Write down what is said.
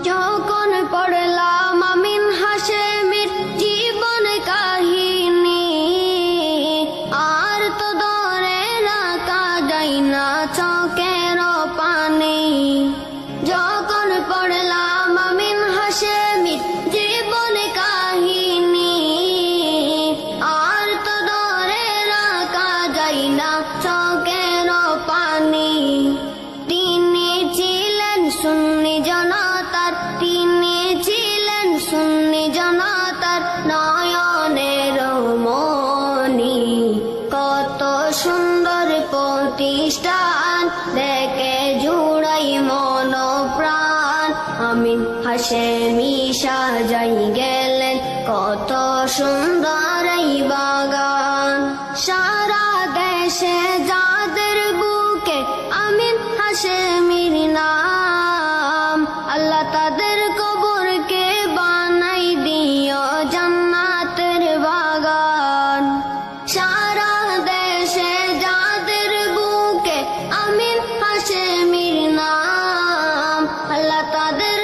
যখন পড়লাম আমিন হাশেমির জীবন কাহিনী, আর তো ধরে রাখা যায় না চোখের পানি। যখন পড়লাম আমিন হাশেমির জীবন কাহিনী, আর তো ধরে রাখা যায় না চোখের পানি। তিনি ছিলেন সুন্নি জনতার, তিনি ছিলেন সুন্নি জনতার নয়নের মণি। কত সুন্দর প্রতিষ্ঠান, দেখে জুড়াই মন প্রাণ। আমিন হাশেমি সাজাই গেলেন কত সুন্দর এই বাগান। সারা দেশে যাদের বুকে আমিন হাশেমির নাম, আল্লাহ তাদের কবরকে বানাই দিও জান্নাতের বাগান। সারা দেশে যাদের বুকে আমিন হাশেমির নাম, আল্লাহ তাদের